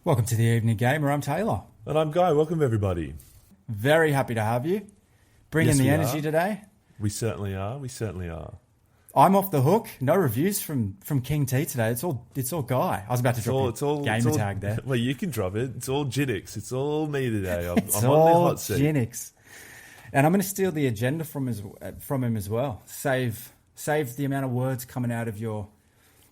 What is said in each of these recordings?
Welcome to the Evening Gamer. I'm Taylor. And I'm Guy. Welcome, everybody. Very happy to have you. Bringing the energy today. We certainly are. I'm off the hook. No reviews from King T today. It's all Guy. I was about to drop a gamer tag there. Well, you can drop it. It's all Ginix. It's all me today. I'm it's on all the hot seat. Ginix. And I'm going to steal the agenda from him as well. Save the amount of words coming out of your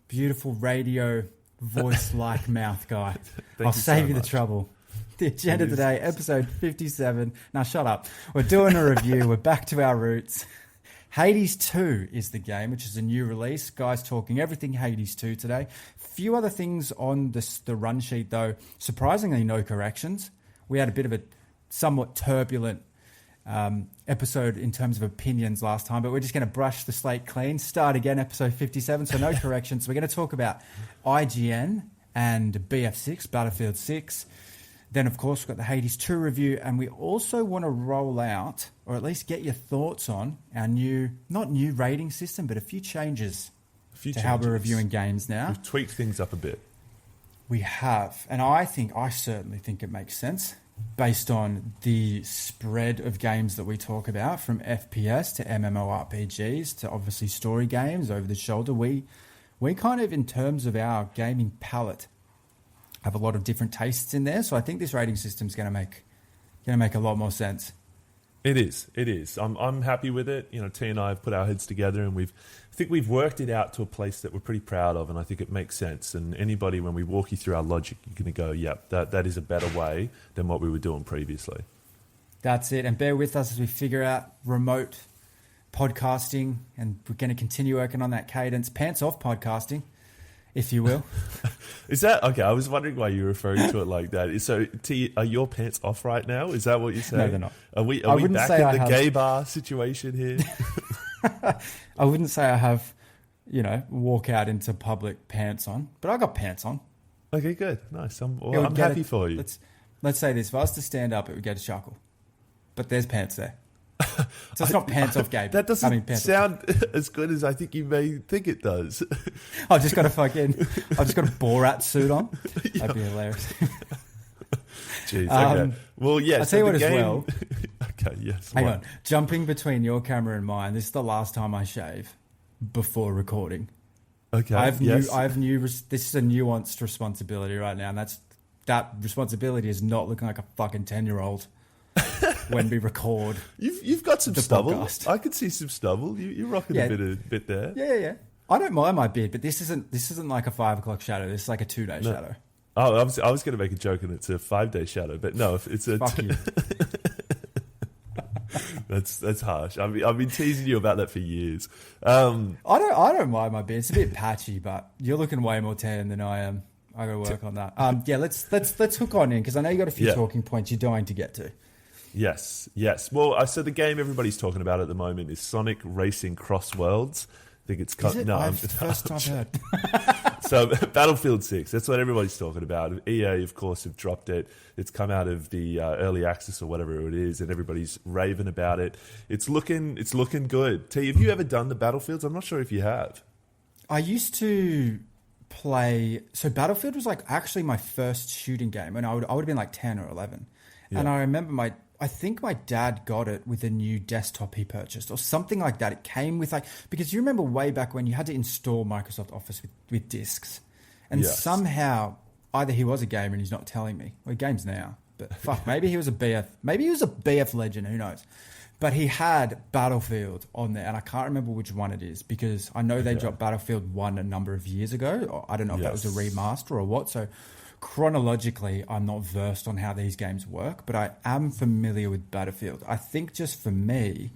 beautiful radio voice-like mouth, Guy. I'll save you the trouble. The agenda today, episode 57. Now, shut up. We're doing a review. We're back to our roots. Hades 2 is the game, which is a new release. Guys talking everything Hades 2 today. Few other things on the run sheet, though. Surprisingly, no corrections. We had a bit of a somewhat turbulent episode in terms of opinions last time, but we're just going to brush the slate clean. Start again, episode 57, so no corrections. We're going to talk about IGN and BF6, Battlefield 6. Then, of course, we've got the Hades 2 review, and we also want to roll out, or at least get your thoughts on, our not new rating system, but a few changes to how we're reviewing games now. We've tweaked things up a bit. We have, and I certainly think it makes sense based on the spread of games that we talk about, from FPS to MMORPGs to obviously story games over the shoulder. We kind of, in terms of our gaming palette, have a lot of different tastes in there, so I think this rating system is going to make a lot more sense. It is. I'm happy with it. You know, T and I have put our heads together, and I think we've worked it out to a place that we're pretty proud of, and I think it makes sense. And anybody, when we walk you through our logic, you're going to go, "Yep, that is a better way than what we were doing previously." That's it. And bear with us as we figure out remote podcasting, and we're going to continue working on that cadence, pants off podcasting, if you will. Is that okay? I was wondering why you're referring to it like that. So, T, are your pants off right now? Is that what you're saying? No, they're not. Are we back in the gay bar situation here? I wouldn't say I have, walk out into public pants on, but I got pants on. Okay, good, nice. I'm happy for you. Let's say this: if I was to stand up, it would go to chuckle, but there's pants there. So it's not pants off gay. That doesn't sound as good as I think you may think it does. I've just got a Borat suit on. That'd be hilarious. Jeez, okay. Well, yeah. I'll tell you what as well. Okay, yes. Hang on. Jumping between your camera and mine, this is the last time I shave before recording. Okay, this is a nuanced responsibility right now, and that responsibility is not looking like a fucking 10-year-old. When we record, you've got some stubble. Podcast. I could see some stubble. You're rocking a bit there. Yeah. I don't mind my beard, but this isn't like a 5 o'clock shadow. This is like a 2-day shadow. Oh, I was going to make a joke, and it's a 5-day shadow, but no, if it's a. Fuck you. That's harsh. I've been teasing you about that for years. I don't mind my beard. It's a bit patchy, but you're looking way more tan than I am. I got to work on that. Let's hook on in, because I know you got a few talking points you're dying to get to. Yes. Well, so the game everybody's talking about at the moment is Sonic Racing Cross Worlds. I think it's Is it? No, first I've heard. So Battlefield 6, that's what everybody's talking about. EA, of course, have dropped it. It's come out of the early access or whatever it is, and everybody's raving about it. It's looking good. T, have you ever done the Battlefields? I'm not sure if you have. I used to play. So Battlefield was like actually my first shooting game, and I would have been like 10 or 11. Yeah. And I remember I think my dad got it with a new desktop he purchased or something like that. It came with because you remember way back when you had to install Microsoft Office with discs. And somehow either he was a gamer and he's not telling me. Well, he games now, but fuck, maybe he was a BF legend, who knows. But he had Battlefield on there, and I can't remember which one it is, because I know they dropped Battlefield 1 a number of years ago. Or I don't know if that was a remaster or what. So chronologically, I'm not versed on how these games work, but I am familiar with Battlefield. I think just for me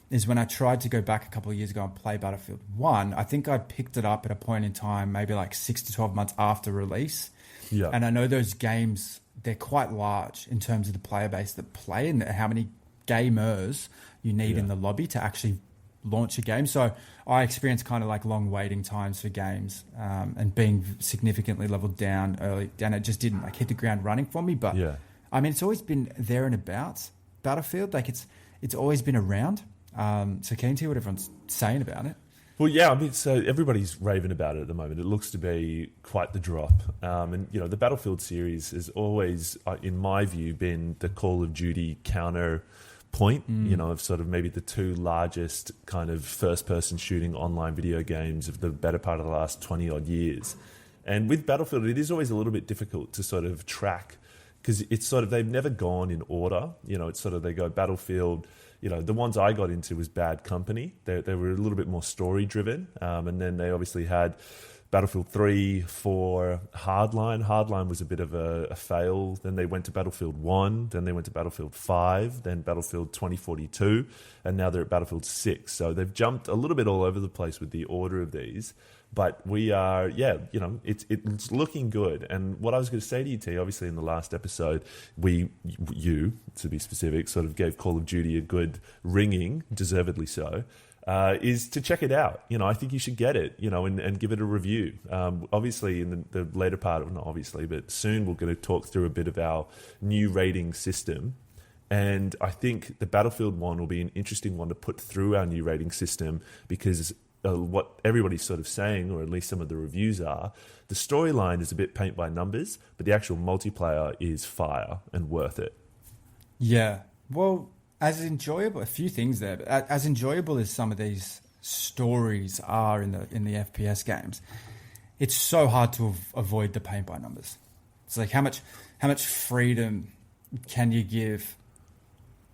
is when I tried to go back a couple of years ago and play Battlefield 1, I think I picked it up at a point in time, maybe like 6 to 12 months after release. Yeah. And I know those games, they're quite large in terms of the player base that play and how many gamers you need in the lobby to actually launch a game. So I experienced kind of like long waiting times for games and being significantly leveled down early, and it just didn't like hit the ground running for me. But I mean, it's always been there and about Battlefield. Like it's always been around. So keen to hear what everyone's saying about it. Well, yeah, I mean, so everybody's raving about it at the moment. It looks to be quite the drop. And, you know, the Battlefield series has always, in my view, been the Call of Duty counterpoint, you know, of sort of maybe the two largest kind of first-person shooting online video games of the better part of the last 20-odd years. And with Battlefield, it is always a little bit difficult to sort of track because it's sort of, they've never gone in order. You know, it's sort of, they go Battlefield. You know, the ones I got into was Bad Company. They were a little bit more story-driven. And then they obviously had Battlefield 3, 4, Hardline. Hardline was a bit of a fail. Then they went to Battlefield 1. Then they went to Battlefield 5. Then Battlefield 2042. And now they're at Battlefield 6. So they've jumped a little bit all over the place with the order of these. But we are, yeah, you know, it's looking good. And what I was going to say to you, T, obviously in the last episode, you, to be specific, sort of gave Call of Duty a good ringing, deservedly so, is to check it out. You know, I think you should get it, you know, and give it a review. Obviously, in the later part, not obviously, but soon we're going to talk through a bit of our new rating system. And I think the Battlefield one will be an interesting one to put through our new rating system because what everybody's sort of saying, or at least some of the reviews are, the storyline is a bit paint by numbers, but the actual multiplayer is fire and worth it. Yeah. Well, as enjoyable, a few things there, but as enjoyable as some of these stories are in the FPS games, it's so hard to avoid the paint by numbers. It's like how much freedom can you give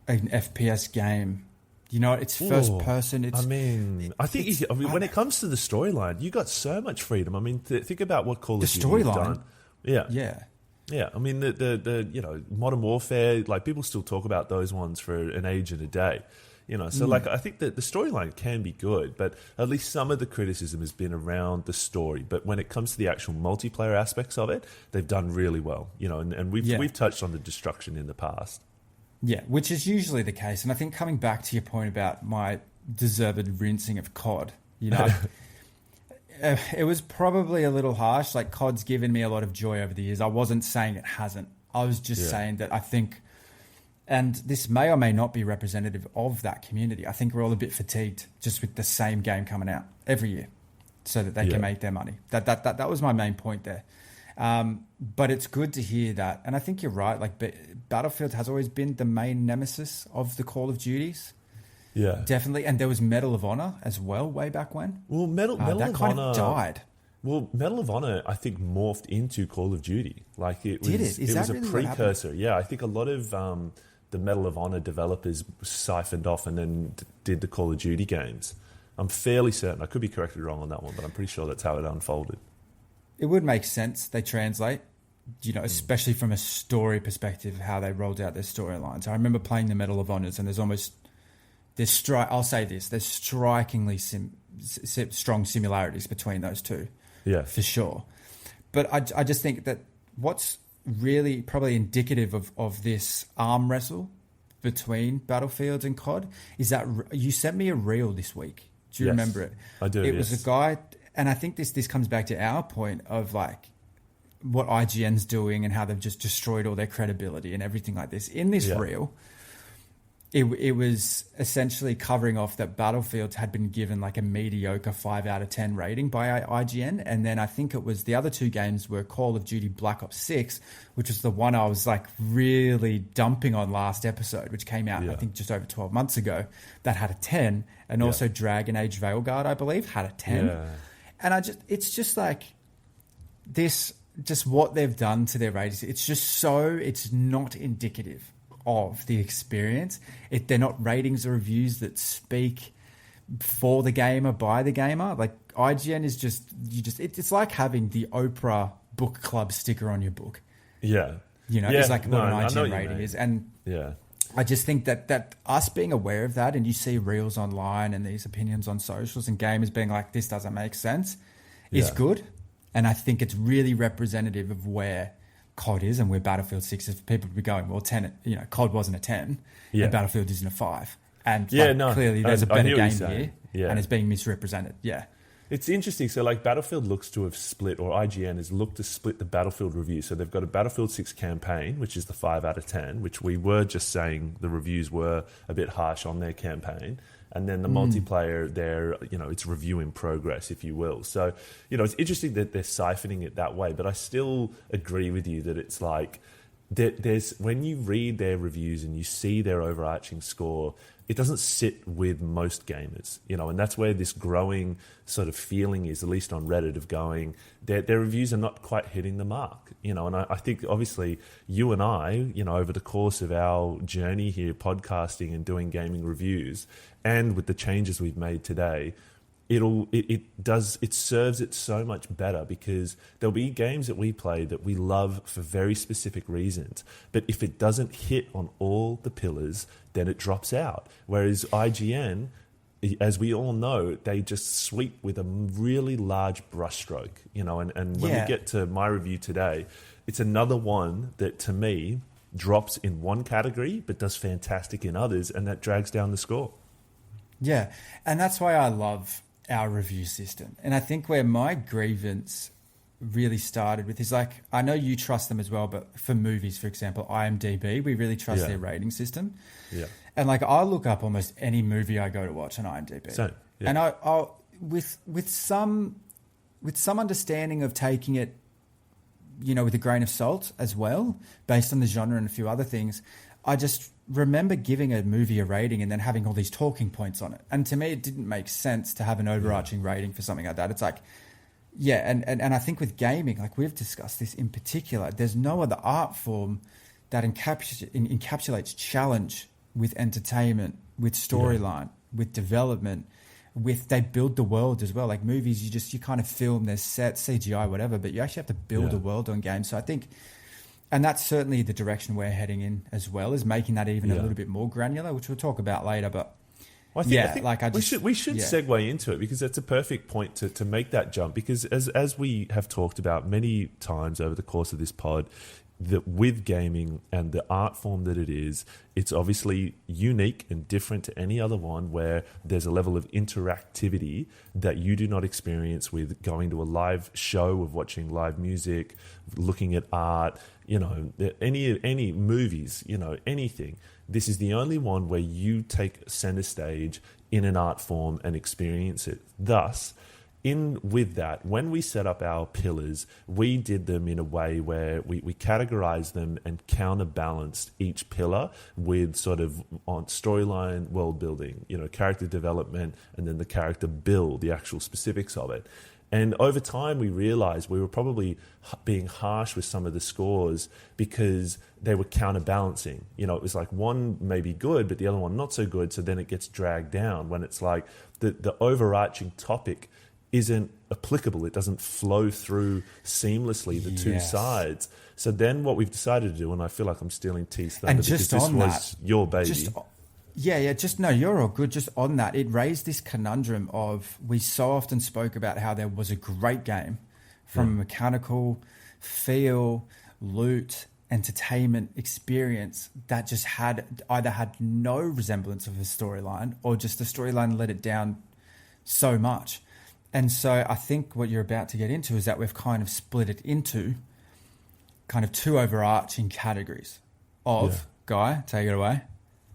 an FPS game? You know, it's first person. It's, I think when it comes to the storyline, you got so much freedom. I mean, think about what Call of Duty has done. Yeah. I mean, the you know, Modern Warfare, like people still talk about those ones for an age and a day. You know, so like I think that the storyline can be good, but at least some of the criticism has been around the story. But when it comes to the actual multiplayer aspects of it, they've done really well. You know, and we've touched on the destruction in the past. Yeah, which is usually the case. And I think coming back to your point about my deserved rinsing of COD, you know, it was probably a little harsh. Like COD's given me a lot of joy over the years. I wasn't saying it hasn't. I was just saying that I think, and this may or may not be representative of that community, I think we're all a bit fatigued just with the same game coming out every year so that they can make their money. That was my main point there. But it's good to hear that. And I think you're right. Like Battlefield has always been the main nemesis of the Call of Duties. Yeah, definitely. And there was Medal of Honor as well way back when. Well, Medal of Honor kind of died. Well, Medal of Honor, I think, morphed into Call of Duty. Like it was, it was really a precursor. Yeah, I think a lot of the Medal of Honor developers siphoned off and then did the Call of Duty games. I'm fairly certain. I could be corrected wrong on that one, but I'm pretty sure that's how it unfolded. It would make sense. They translate, you know, especially from a story perspective, how they rolled out their storylines. I remember playing the Medal of Honors, and I'll say this: there's strikingly strong similarities between those two. Yeah, for sure. But I just think that what's really probably indicative of this arm wrestle between Battlefield and COD is that you sent me a reel this week. Do you remember it? I do. It was a guy. And I think this comes back to our point of like what IGN's doing and how they've just destroyed all their credibility and everything like this. In this reel, it was essentially covering off that Battlefield had been given like a mediocre 5 out of 10 rating by IGN. And then I think it was the other two games were Call of Duty Black Ops 6, which was the one I was like really dumping on last episode, which came out, I think, just over 12 months ago, that had a 10. And also Dragon Age Veilguard, I believe, had a 10. Yeah. And it's just like this, just what they've done to their ratings. It's not indicative of the experience. They're not ratings or reviews that speak for the gamer, by the gamer. Like IGN is it's like having the Oprah book club sticker on your book. Yeah. You know, it's like what an IGN rating is. And I just think that us being aware of that, and you see reels online and these opinions on socials and gamers being like, this doesn't make sense, is good. And I think it's really representative of where COD is and where Battlefield 6 is for people to be going, well, 10, you know, COD wasn't a 10 and Battlefield isn't a 5. And clearly there's a better game here and it's being misrepresented. Yeah. It's interesting. So, like, Battlefield looks to have split, or IGN has looked to split the Battlefield review. So they've got a Battlefield 6 campaign, which is the 5 out of 10, which we were just saying the reviews were a bit harsh on their campaign. And then the multiplayer there, it's review in progress, if you will. So, it's interesting that they're siphoning it that way, but I still agree with you that it's like, there's when you read their reviews and you see their overarching score, it doesn't sit with most gamers, and that's where this growing sort of feeling is, at least on Reddit, of going, their reviews are not quite hitting the mark, and I think obviously you and I, over the course of our journey here, podcasting and doing gaming reviews, and with the changes we've made today, it serves it so much better, because there'll be games that we play that we love for very specific reasons, but if it doesn't hit on all the pillars, then it drops out. Whereas IGN, as we all know, they just sweep with a really large brushstroke, and when we get to my review today, it's another one that to me drops in one category but does fantastic in others, and that drags down the score. Yeah, and that's why I love our review system. And I think where my grievance really started with is, like, I know you trust them as well, but for movies, for example, IMDb, we really trust their rating system. Yeah. And like, I look up almost any movie I go to watch on IMDb. Same. Yeah. And I'll with some understanding of taking it, with a grain of salt as well, based on the genre and a few other things, I just remember giving a movie a rating and then having all these talking points on it. And to me, it didn't make sense to have an overarching rating for something like that. It's like, and I think with gaming, like we've discussed this in particular, there's no other art form that encapsulates challenge with entertainment, with storyline, with development, they build the world as well. Like movies, you kind of film, there's sets, CGI, whatever, but you actually have to build a world on games. So I think, and that's certainly the direction we're heading in as well, is making that even a little bit more granular, which we'll talk about later. But I think we should segue into it, because that's a perfect point to make that jump. Because as we have talked about many times over the course of this pod, that with gaming and the art form that it is, it's obviously unique and different to any other one, where there's a level of interactivity that you do not experience with going to a live show, of watching live music, looking at art, any movies, anything. This is the only one where you take center stage in an art form and experience it. Thus, with that, when we set up our pillars, we did them in a way where we categorized them and counterbalanced each pillar with sort of on storyline, world building, character development, and then the character build, the actual specifics of it. And over time, we realized we were probably being harsh with some of the scores because they were counterbalancing. It was like one may be good, but the other one not so good. So then it gets dragged down when it's like the overarching topic isn't applicable. It doesn't flow through seamlessly the two sides. So then what we've decided to do, and I feel like I'm stealing T's thunder, and just because this was your baby. You're all good. Just on that, it raised this conundrum of, we so often spoke about how there was a great game from a mechanical, feel, loot, entertainment experience that just either had no resemblance of a storyline, or just the storyline let it down so much. And so I think what you're about to get into is that we've kind of split it into kind of two overarching categories of, Guy, take it away.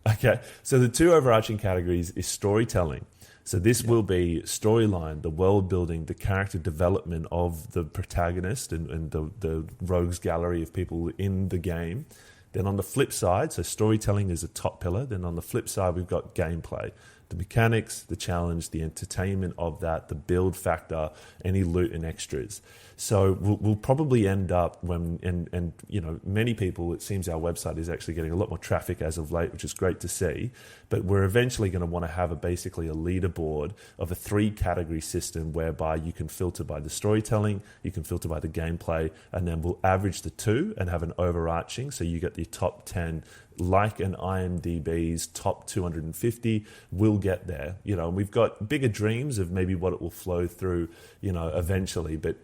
Okay, so the two overarching categories is storytelling. So this will be storyline, the world building, the character development of the protagonist and the rogues gallery of people in the game. Then on the flip side, so storytelling is a top pillar. Then on the flip side, we've got gameplay. The mechanics, the challenge, the entertainment of that, the build factor, any loot and extras. So we'll probably end up many people, it seems our website is actually getting a lot more traffic as of late, which is great to see. But we're eventually going to want to have basically a leaderboard of a 3-category system whereby you can filter by the storytelling, you can filter by the gameplay, and then we'll average the two and have an overarching. So you get the top 10, like an IMDb's top 250, we'll get there, and we've got bigger dreams of maybe what it will flow through, eventually. But,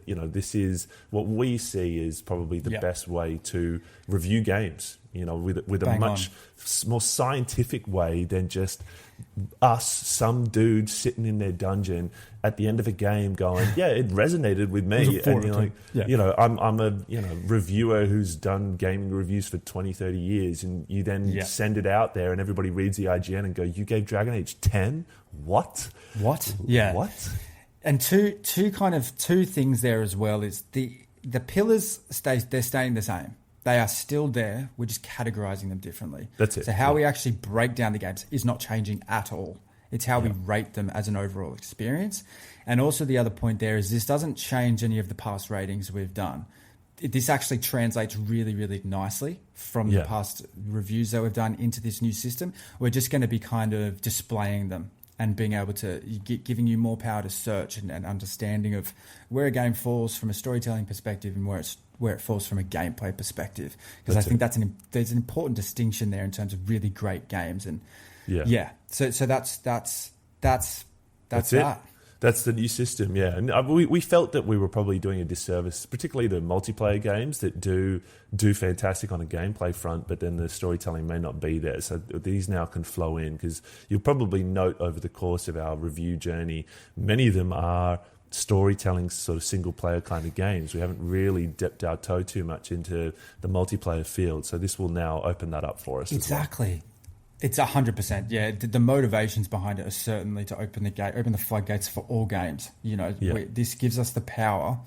this is what we see is probably the best way to review games, with a Bang much more scientific way than just us, some dude sitting in their dungeon at the end of a game going, yeah, it resonated with me. And you're like, I'm a reviewer who's done gaming reviews for 20, 30 years, and you then send it out there and everybody reads the IGN and go, you gave Dragon Age 10? What? Yeah. What? And two things there as well is the pillars they're staying the same. They are still there. We're just categorizing them differently. That's it. So how we actually break down the games is not changing at all. It's how we rate them as an overall experience. And also the other point there is this doesn't change any of the past ratings we've done. This actually translates really, really nicely from the past reviews that we've done into this new system. We're just going to be kind of displaying them and being able to giving you more power to search and understanding of where a game falls from a storytelling perspective and where it falls from a gameplay perspective. Because I think there's an important distinction there in terms of really great games. And so that's it. That's the new system, yeah. And we felt that we were probably doing a disservice, particularly the multiplayer games that do fantastic on a gameplay front, but then the storytelling may not be there. So these now can flow in, because you'll probably note over the course of our review journey, many of them are storytelling sort of single player kind of games. We haven't really dipped our toe too much into the multiplayer field. So this will now open that up for us. Exactly. It's 100%. Yeah, the motivations behind it are certainly to open the floodgates for all games. This gives us the power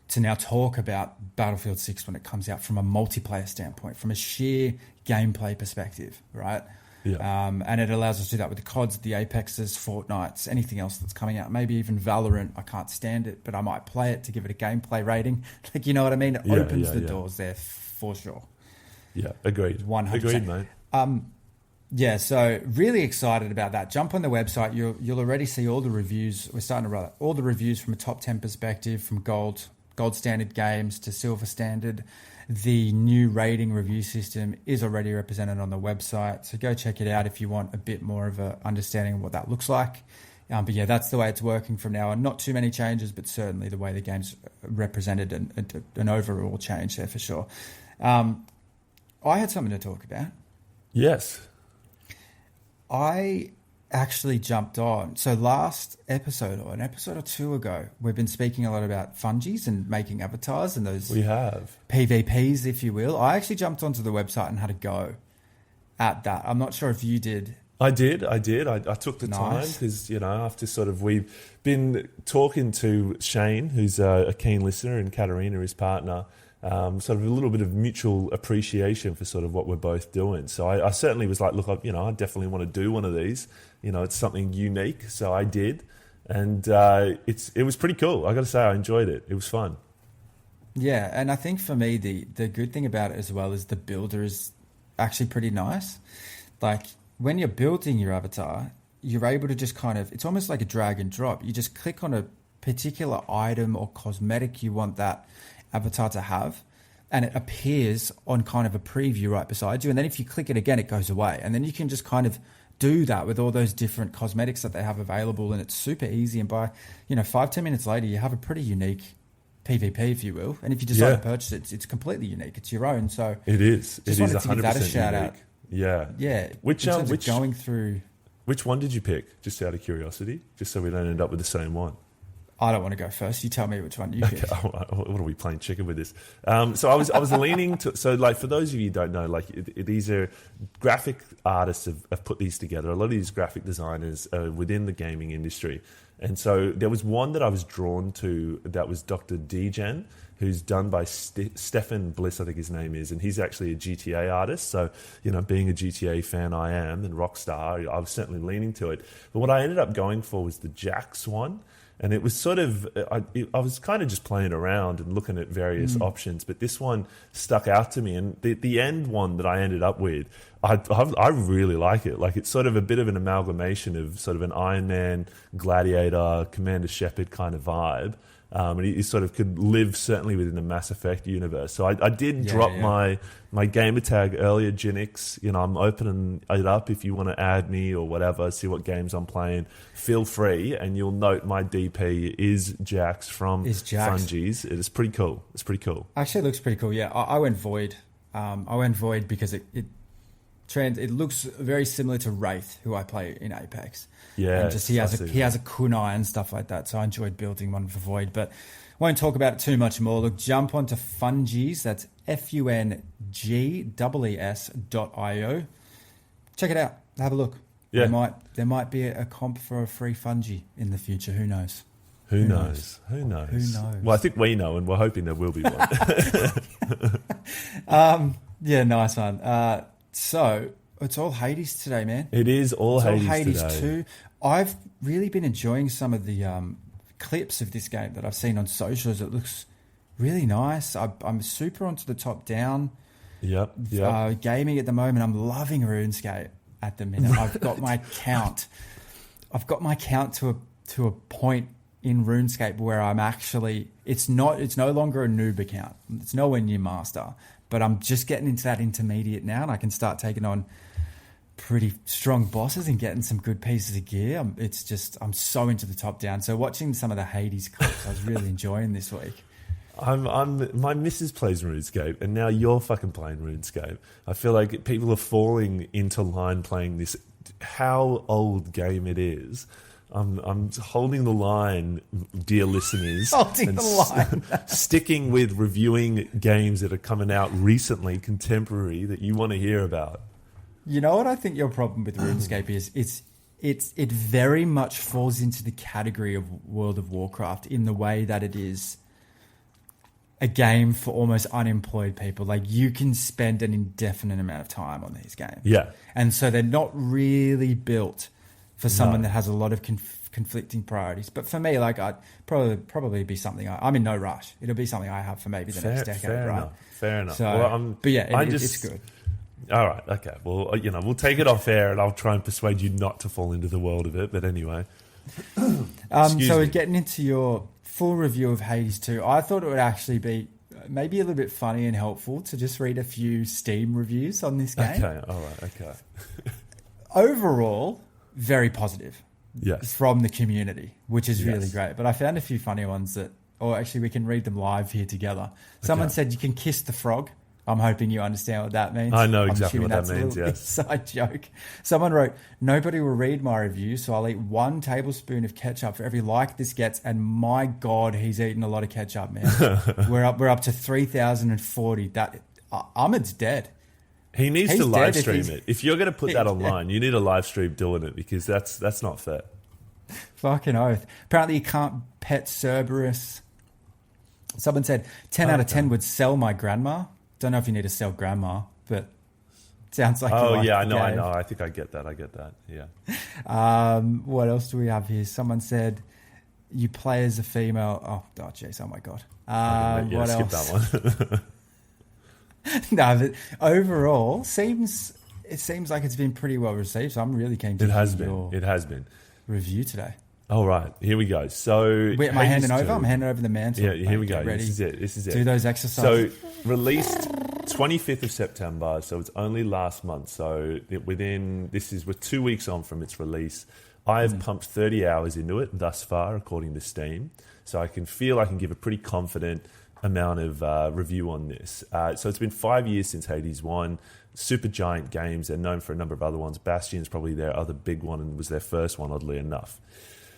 to now talk about Battlefield 6 when it comes out from a multiplayer standpoint, from a sheer gameplay perspective, right? Yeah. And it allows us to do that with the CODs, the Apexes, Fortnites, anything else that's coming out. Maybe even Valorant. I can't stand it, but I might play it to give it a gameplay rating. Like, you know what I mean? It opens the doors there for sure. Yeah, agreed. 100%. Agreed, mate. Yeah, so really excited about that. Jump on the website. You'll already see all the reviews. We're starting to roll out all the reviews from a top 10 perspective, from gold standard games to silver standard. The new rating review system is already represented on the website. So go check it out if you want a bit more of an understanding of what that looks like. But yeah, that's the way it's working from now on. Not too many changes, but certainly the way the game's represented and an overall change there for sure. I had something to talk about. Yes. I actually jumped on. So last episode, or an episode or two ago, we've been speaking a lot about fungies and making avatars and those we have PvPs, if you will. I actually jumped onto the website and had a go at that. I'm not sure if you did. I did. I took the time because, after sort of we've been talking to Shane, who's a keen listener, and Katarina, his partner, sort of a little bit of mutual appreciation for sort of what we're both doing. So I certainly was like, look, I definitely want to do one of these. It's something unique. So I did. And it was pretty cool. I got to say, I enjoyed it. It was fun. Yeah. And I think for me, the good thing about it as well is the builder is actually pretty nice. Like when you're building your avatar, you're able to just kind of, it's almost like a drag and drop. You just click on a particular item or cosmetic you want that avatar to have, and it appears on kind of a preview right beside you, and then if you click it again it goes away, and then you can just kind of do that with all those different cosmetics that they have available, and it's super easy, and by 5-10 minutes later you have a pretty unique PvP, if you will, and if you decide to purchase it, it's completely unique, it's your own. So it is 100% give that a shout unique. Out. Yeah. Which going through, which one did you pick, just out of curiosity, just so we don't end up with the same one? I don't want to go first. You tell me which one you pick. Okay. What are we playing chicken with this? So I was leaning to. So like for those of you who don't know, like these are graphic artists have put these together. A lot of these graphic designers are within the gaming industry, and so there was one that I was drawn to that was Dr. Degen, who's done by Stefan Bliss, I think his name is, and he's actually a GTA artist. So being a GTA fan I am, and Rockstar, I was certainly leaning to it. But what I ended up going for was the Jax one. And it was sort of, I was kind of just playing around and looking at various options, but this one stuck out to me. And the end one that I ended up with, I really like it. Like it's sort of a bit of an amalgamation of sort of an Iron Man, Gladiator, Commander Shepard kind of vibe. And he sort of could live certainly within the Mass Effect universe. So I did drop my gamer tag earlier, Ginix. I'm opening it up if you want to add me or whatever, see what games I'm playing. Feel free, and you'll note my DP is Jax from Fungies. It is pretty cool. It's pretty cool. Actually, it looks pretty cool. Yeah, I went Void I went Void because it looks very similar to Wraith, who I play in Apex. Yeah, and just he has a kunai and stuff like that. So I enjoyed building one for Void, but won't talk about it too much more. Look, jump onto Fungies. That's FUNGEES.io. Check it out. Have a look. Yeah. There might be a comp for a free Fungi in the future. Who knows? Who knows? Well, I think we know, and we're hoping there will be one. Yeah, nice one. So it's all Hades today, man. It is all Hades today. Too. I've really been enjoying some of the clips of this game that I've seen on socials. It looks really nice. I'm super onto the top-down gaming at the moment. I'm loving RuneScape at the minute. I've got my count. To a point in RuneScape where I'm actually it's no longer a noob account. It's nowhere near master, but I'm just getting into that intermediate now, and I can start taking on pretty strong bosses and getting some good pieces of gear. I'm so into the top down. So watching some of the Hades clips, I was really enjoying this week. My missus plays RuneScape, and now you're fucking playing RuneScape. I feel like people are falling into line playing this. How old game it is. I'm holding the line, dear listeners. Holding the line. Sticking with reviewing games that are coming out recently, contemporary, that you want to hear about. You know what I think your problem with RuneScape is? It very much falls into the category of World of Warcraft in the way that it is a game for almost unemployed people. Like, you can spend an indefinite amount of time on these games. Yeah. And so they're not really built for someone that has a lot of conflicting priorities. But for me, like, I'd probably be something I'm in no rush. It'll be something I have for maybe the next decade, right? Fair enough. So, well, but yeah, it's good. All right, okay. Well, we'll take it off air, and I'll try and persuade you not to fall into the world of it. But anyway, so getting into your full review of Hades 2, I thought it would actually be maybe a little bit funny and helpful to just read a few Steam reviews on this game. Okay, all right, okay. Overall, very positive. Yes. From the community, which is really great. But I found a few funny ones or actually we can read them live here together. Someone said you can kiss the frog. I'm hoping you understand what that means. I know exactly what that means, yes. Side joke. Someone wrote, nobody will read my review, so I'll eat 1 tablespoon of ketchup for every like this gets, and my God, he's eaten a lot of ketchup, man. We're up to 3,040. Ahmed's dead. He needs to live stream it. If you're going to put that online, you need a live stream doing it, because that's not fair. Fucking oath. Apparently you can't pet Cerberus. Someone said 10 out of 10 would sell my grandma. Don't know if you need to sell grandma, but sounds like. Oh yeah, I know. I think I get that. Yeah. What else do we have here? Someone said you play as a female. Oh jeez. Oh my God. What skip else? That one. No, but overall, it seems like it's been pretty well received. So I'm really keen to. It has been review today. All right, here we go. So, wait, am I handing over? I'm handing over the mantle. Yeah, here we go. Ready. This is it. Do those exercises. So, released 25th of September. So it's only last month. So we're 2 weeks on from its release. I have pumped 30 hours into it thus far, according to Steam. So I can give a pretty confident amount of review on this. So it's been 5 years since Hades 1. Super giant games. They're known for a number of other ones. Bastion's probably their other big one and was their first one, oddly enough.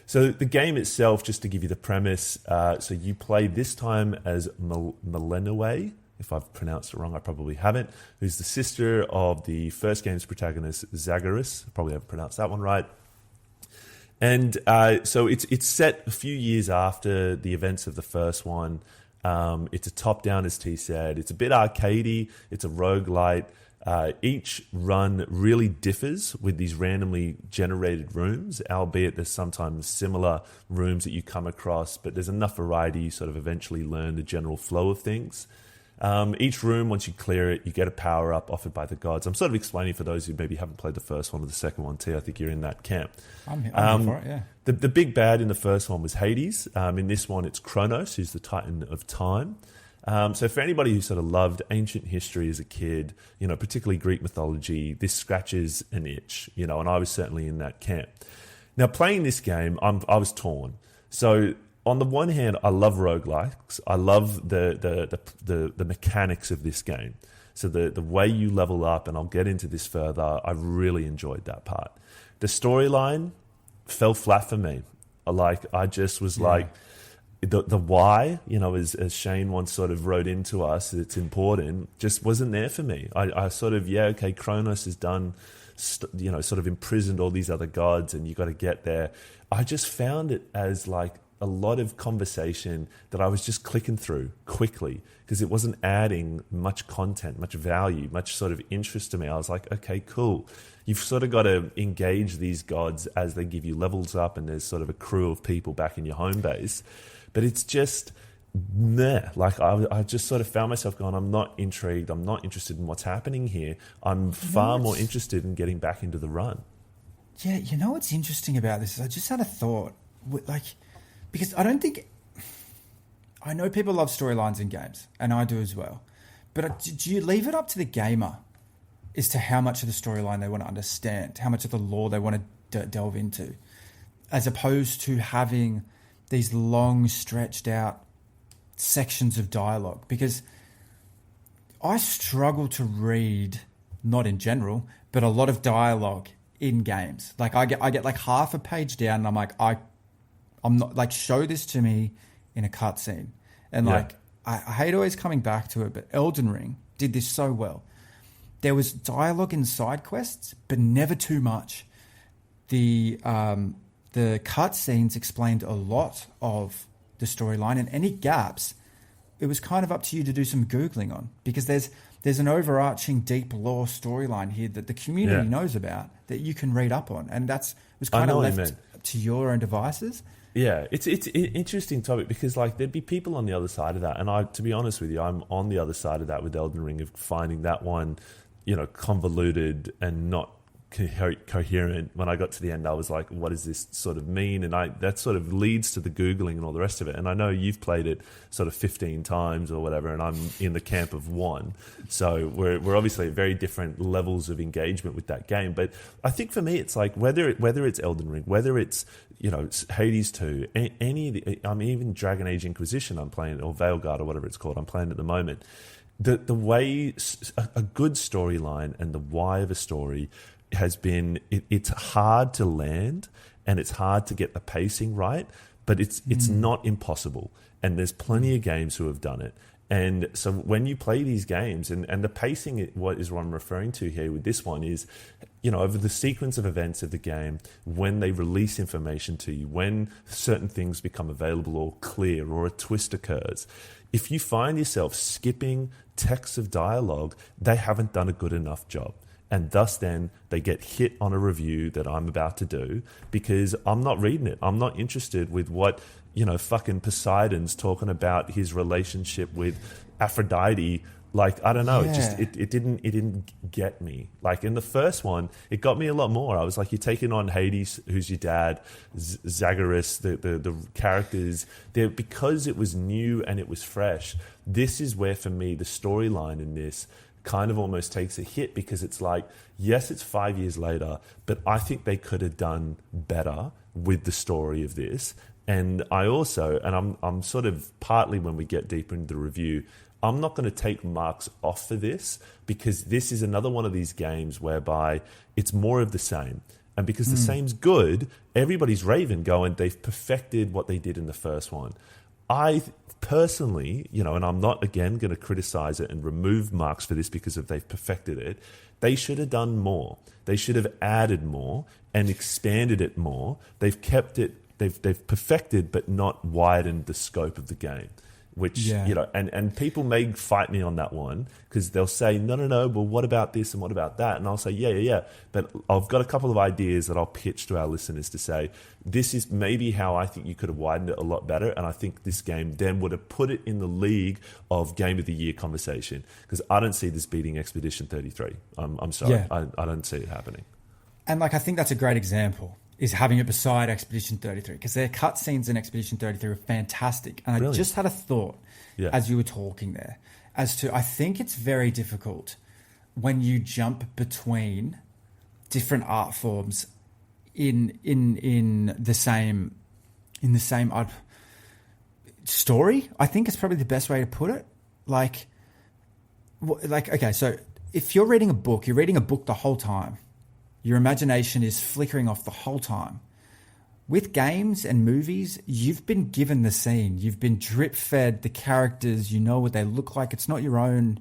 So the game itself, just to give you the premise, so you play this time as Melenoe, if I've pronounced it wrong, I probably haven't, who's the sister of the first game's protagonist, Zagreus. Probably haven't pronounced that one right. And so it's set a few years after the events of the first one. It's a top-down, as T said. It's a bit arcadey. It's a roguelite. Each run really differs with these randomly generated rooms, albeit there's sometimes similar rooms that you come across, but there's enough variety you sort of eventually learn the general flow of things. Each room, once you clear it, you get a power-up offered by the gods. I'm sort of explaining for those who maybe haven't played the first one or the second one too. I think you're in that camp. I'm here for it, yeah. The big bad in the first one was Hades. In this one, it's Kronos, who's the Titan of Time. So for anybody who sort of loved ancient history as a kid, particularly Greek mythology, this scratches an itch, and I was certainly in that camp. Now, playing this game, I was torn. So on the one hand, I love roguelikes. I love the mechanics of this game. So the way you level up, and I'll get into this further, I really enjoyed that part. The storyline fell flat for me. I just was like, the why, as Shane once sort of wrote into us, it's important, just wasn't there for me. I sort of, okay, Kronos has done, sort of imprisoned all these other gods, and you got to get there. I just found it as like a lot of conversation that I was just clicking through quickly because it wasn't adding much content, much value, much sort of interest to me. I was like, okay, cool. You've sort of got to engage these gods as they give you levels up, and there's sort of a crew of people back in your home base. But it's just, meh. Like I just sort of found myself going, I'm not intrigued. I'm not interested in what's happening here. I'm far more interested in getting back into the run. Yeah, what's interesting about this is I just had a thought, because I don't think... I know people love storylines in games, and I do as well. But do you leave it up to the gamer as to how much of the storyline they want to understand, how much of the lore they want to delve into, as opposed to having these long, stretched out sections of dialogue? Because I struggle to read, not in general, but a lot of dialogue in games. Like I get like half a page down, and I'm like, I'm not like, show this to me in a cutscene. And I hate always coming back to it, but Elden Ring did this so well. There was dialogue in side quests, but never too much. The cutscenes explained a lot of the storyline, and any gaps, it was kind of up to you to do some Googling on, because there's an overarching deep lore storyline here that the community knows about that you can read up on, and was kind of left to your own devices. Yeah, it's an interesting topic because like there'd be people on the other side of that, and to be honest with you, I'm on the other side of that with Elden Ring, of finding that one, convoluted and not coherent. When I got to the end, I was like, what does this sort of mean? And that sort of leads to the Googling and all the rest of it. And I know you've played it sort of 15 times or whatever, and I'm in the camp of one. So we're obviously at very different levels of engagement with that game. But I think for me, it's like whether it's Elden Ring, whether it's Hades 2, any of the, even Dragon Age Inquisition I'm playing, or Veilguard or whatever it's called, I'm playing at the moment. The way a good storyline and the why of a story has been, it's hard to land and it's hard to get the pacing right, but it's not impossible. And there's plenty of games who have done it. And so when you play these games, and the pacing, what I'm referring to here with this one is, over the sequence of events of the game, when they release information to you, when certain things become available or clear, or a twist occurs, if you find yourself skipping texts of dialogue, they haven't done a good enough job. And thus then they get hit on a review that I'm about to do, because I'm not reading it. I'm not interested with what, fucking Poseidon's talking about his relationship with Aphrodite. Like, I don't know. Yeah. It didn't get me. Like in the first one, it got me a lot more. I was like, you're taking on Hades, who's your dad, Zagreus, the characters there, because it was new and it was fresh. This is where, for me, the storyline in this kind of almost takes a hit, because it's like, yes, it's 5 years later, but I think they could have done better with the story of this. And I also, and I'm sort of, partly when we get deeper into the review, I'm not going to take marks off for this, because this is another one of these games whereby it's more of the same. And because the same's good, everybody's raving, going, they've perfected what they did in the first one. I personally, and I'm not, again, going to criticize it and remove marks for this because of they've perfected it. They should have done more. They should have added more and expanded it more. They've kept it, they've perfected but not widened the scope of the game. Which, and people may fight me on that one, because they'll say, no, well, what about this and what about that? And I'll say, yeah. But I've got a couple of ideas that I'll pitch to our listeners to say, this is maybe how I think you could have widened it a lot better. And I think this game then would have put it in the league of Game of the Year conversation, because I don't see this beating Expedition 33. I'm sorry. Yeah. I don't see it happening. And I think that's a great example, is having it beside Expedition 33, because their cutscenes in Expedition 33 are fantastic. And Brilliant. I just had a thought as you were talking there, as to, I think it's very difficult when you jump between different art forms in the same story, I think is probably the best way to put it. Okay, so if you're reading a book the whole time. Your imagination is flickering off the whole time. With games and movies, you've been given the scene. You've been drip-fed the characters. You know what they look like. It's not your own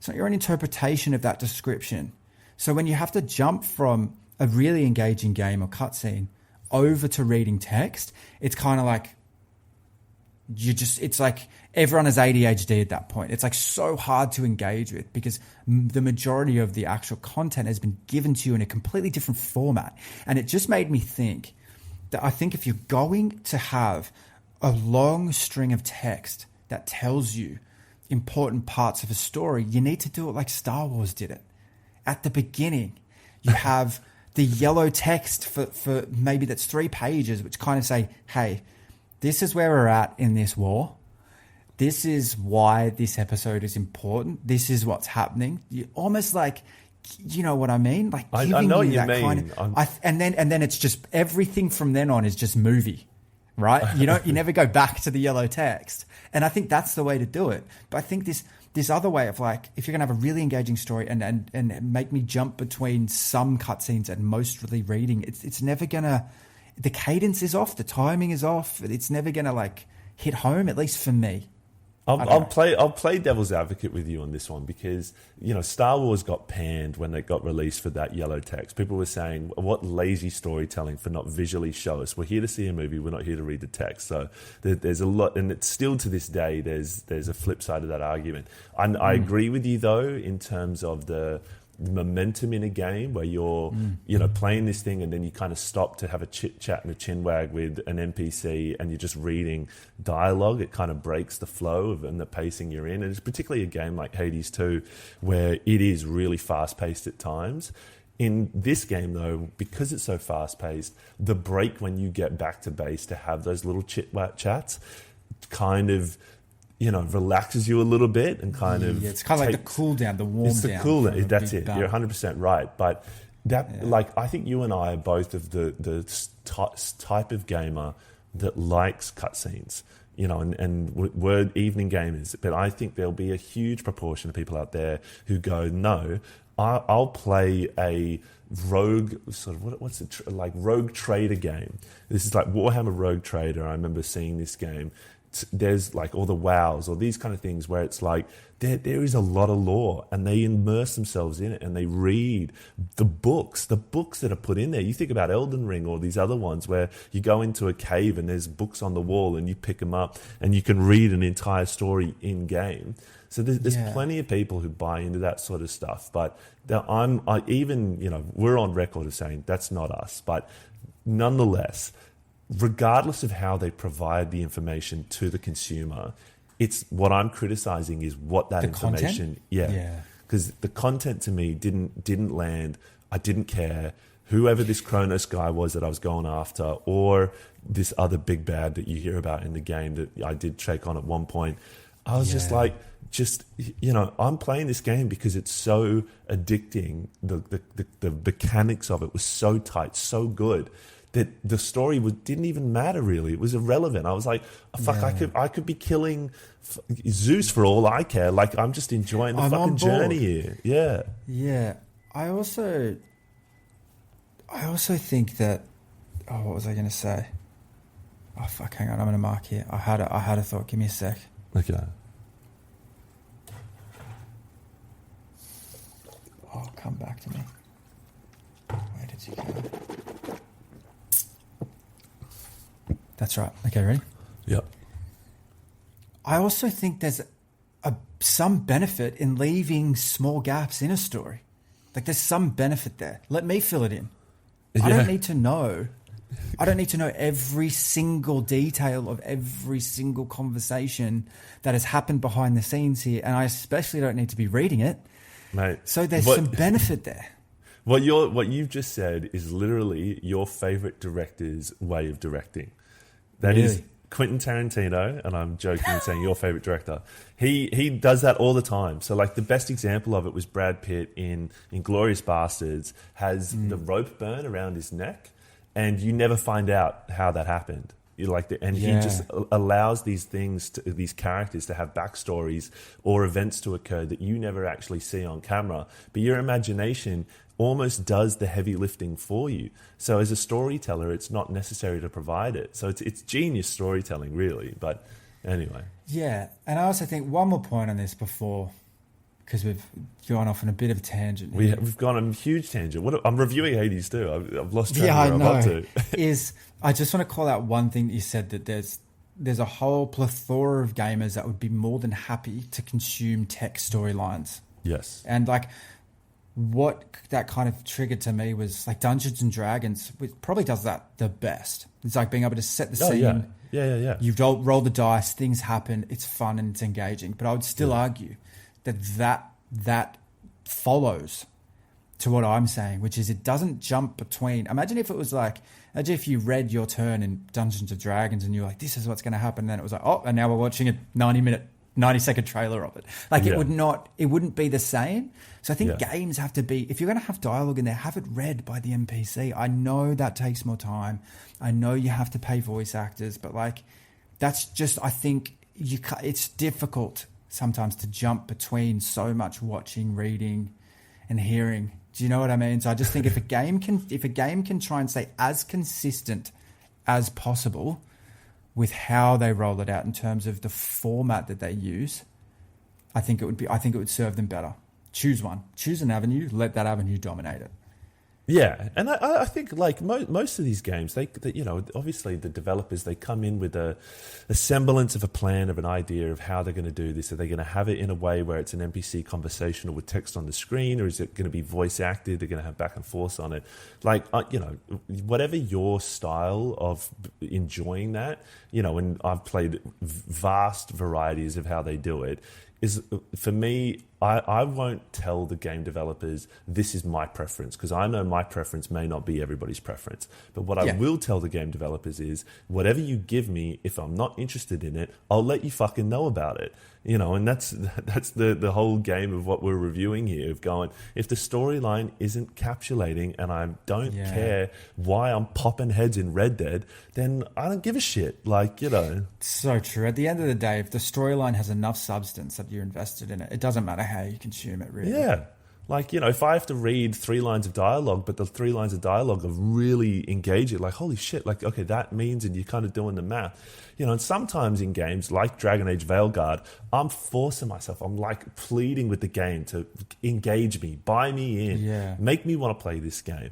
interpretation of that description. So when you have to jump from a really engaging game or cutscene over to reading text, it's kind of like it's like everyone has ADHD at that point. It's like so hard to engage with because the majority of the actual content has been given to you in a completely different format. And it just made me think that I think if you're going to have a long string of text that tells you important parts of a story, you need to do it like Star Wars did it. At the beginning, you have the yellow text for maybe that's 3 pages, which kind of say, hey, this is where we're at in this war. This is why this episode is important. This is what's happening. You almost like, you know what I mean? Like giving I know you what that you mean. kind of, and then it's just everything from then on is just movie, right? You never go back to the yellow text. And I think that's the way to do it. But I think this other way of like, if you're gonna have a really engaging story and make me jump between some cutscenes and mostly reading, it's never gonna. The cadence is off. The timing is off. It's never gonna like hit home. At least for me. I'll play devil's advocate with you on this one because, you know, Star Wars got panned when it got released for that yellow text. People were saying, what lazy storytelling for not visually show us. We're here to see a movie. We're not here to read the text. So there's a lot, and it's still to this day, there's a flip side of that argument. I agree with you, though, in terms of the momentum in a game where you're playing this thing and then you kind of stop to have a chit chat and a chin wag with an NPC and you're just reading dialogue. It kind of breaks the flow and the pacing you're in, and it's particularly a game like Hades 2 where it is really fast paced at times. In this game, though, because it's so fast paced, the break when you get back to base to have those little chit chats kind of relaxes you a little bit and kind of... Yeah, it's kind of like the cool down, the warm down. It's the cool down. That's it. You're 100% right. But I think you and I are both of the type of gamer that likes cutscenes, and we're evening gamers. But I think there'll be a huge proportion of people out there who go, no, I'll play a rogue sort of, rogue trader game. This is like Warhammer Rogue Trader. I remember seeing this game. There's like all the wows or these kind of things where it's like there is a lot of lore and they immerse themselves in it and they read the books that are put in there. You think about Elden Ring or these other ones where you go into a cave and there's books on the wall and you pick them up and you can read an entire story in game. So there's plenty of people who buy into that sort of stuff. But we're on record of saying that's not us. But nonetheless, regardless of how they provide the information to the consumer, it's what I'm criticizing is what that information, because the content to me didn't land. I didn't care whoever this Kronos guy was that I was going after, or this other big bad that you hear about in the game that I did take on at one point. I was just like, I'm playing this game because it's so addicting. The mechanics of it was so tight, so good, that the story didn't even matter really. It was irrelevant. I was like, I could be killing Zeus for all I care. Like, I'm just enjoying the fucking journey here. Yeah. Yeah. I also think that, what was I going to say? Oh, fuck, hang on. I'm going to mark here. I had a thought. Give me a sec. Okay. Oh, come back to me. Where did you go? That's right. Okay, ready? Yep. I also think there's some benefit in leaving small gaps in a story. Like, there's some benefit there. Let me fill it in. Yeah. I don't need to know every single detail of every single conversation that has happened behind the scenes here, and I especially don't need to be reading it. Mate, so there's some benefit there. What you've just said is literally your favorite director's way of directing. That really? Is Quentin Tarantino, and I'm joking and saying your favorite director. He does that all the time. So, like, the best example of it was Brad Pitt in Inglourious Bastards has the rope burn around his neck, and you never find out how that happened. And he just allows these these characters to have backstories or events to occur that you never actually see on camera, but your imagination almost does the heavy lifting for you. So as a storyteller, it's not necessary to provide it. So it's genius storytelling, really. But anyway. Yeah, and I also think one more point on this before, because we've gone off on a bit of a tangent. We've gone on a huge tangent. I'm reviewing Hades too. I've lost track of where I'm up to. I just want to call out one thing that you said, that there's a whole plethora of gamers that would be more than happy to consume tech storylines. Yes. And like, what that kind of triggered to me was like Dungeons and Dragons, which probably does that the best. It's like being able to set the scene. Yeah. You roll the dice, things happen, it's fun and it's engaging. But I would still argue that follows to what I'm saying, which is it doesn't jump between. Imagine if you read your turn in Dungeons and Dragons and you're like, this is what's going to happen. And then it was like, oh, and now we're watching a 90-second trailer of it. Like it wouldn't be the same. So I think games have to be, if you're going to have dialogue in there, have it read by the NPC. I know that takes more time. I know you have to pay voice actors, but like, that's just, I think it's difficult sometimes to jump between so much watching, reading and hearing. Do you know what I mean? So I just think if a game can try and stay as consistent as possible with how they roll it out in terms of the format that they use, I think it would serve them better. Choose one. Choose an avenue. Let that avenue dominate it. Yeah, and I think like most of these games, they obviously the developers, they come in with a semblance of a plan, of an idea of how they're going to do this. Are they going to have it in a way where it's an NPC conversational with text on the screen, or is it going to be voice acted? They're going to have back and forth on it. Like, whatever your style of enjoying that, and I've played vast varieties of how they do it. Is for me, I won't tell the game developers this is my preference, because I know my preference may not be everybody's preference. But what I will tell the game developers is whatever you give me, if I'm not interested in it, I'll let you fucking know about it. And that's the whole game of what we're reviewing here, of going, if the storyline isn't capsulating and I don't care why I'm popping heads in Red Dead, then I don't give a shit. Like, So true. At the end of the day, if the storyline has enough substance that you're invested in it, it doesn't matter how you consume it, really. Yeah. Like, if I have to read 3 lines of dialogue, but the 3 lines of dialogue are really engaging, like, holy shit, like, okay, that means, and you're kind of doing the math. And sometimes in games like Dragon Age Veilguard, I'm forcing myself, I'm like pleading with the game to engage me, buy me in, make me want to play this game.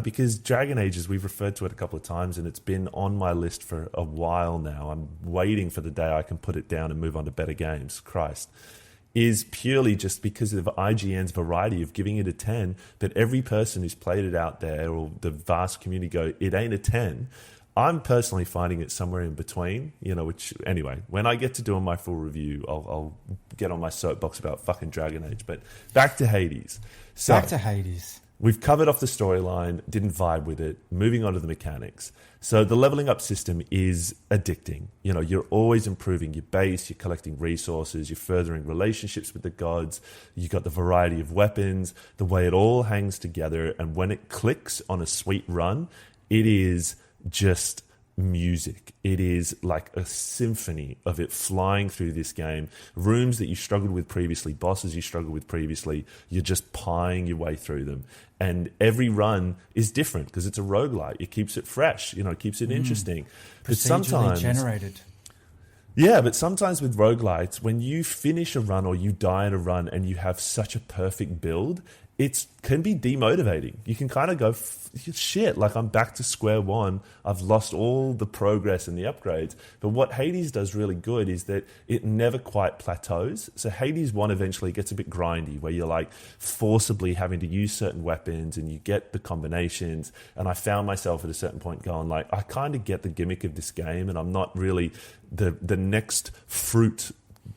Because Dragon Age, as we've referred to it a couple of times, and it's been on my list for a while now. I'm waiting for the day I can put it down and move on to better games. Christ. Is purely just because of IGN's variety of giving it a 10, but every person who's played it out there, or the vast community, go, it ain't a 10. I'm personally finding it somewhere in between, which, anyway, when I get to doing my full review, I'll get on my soapbox about fucking Dragon Age. But back to Hades. We've covered off the storyline, didn't vibe with it, moving on to the mechanics. So the leveling up system is addicting. You're always improving your base, you're collecting resources, you're furthering relationships with the gods, you've got the variety of weapons, the way it all hangs together, and when it clicks on a sweet run, it is just music. It is like a symphony of it flying through this game. Rooms that you struggled with previously, bosses you struggled with previously, you're just pieing your way through them. And every run is different because it's a roguelite. It keeps it fresh, it keeps it interesting. But sometimes generated. Yeah, but sometimes with roguelites, when you finish a run or you die in a run and you have such a perfect build, it can be demotivating. You can kind of go, shit, like I'm back to square one. I've lost all the progress and the upgrades. But what Hades does really good is that it never quite plateaus. So Hades 1 eventually gets a bit grindy, where you're like forcibly having to use certain weapons and you get the combinations. And I found myself at a certain point going like, I kind of get the gimmick of this game, and I'm not really the next fruit,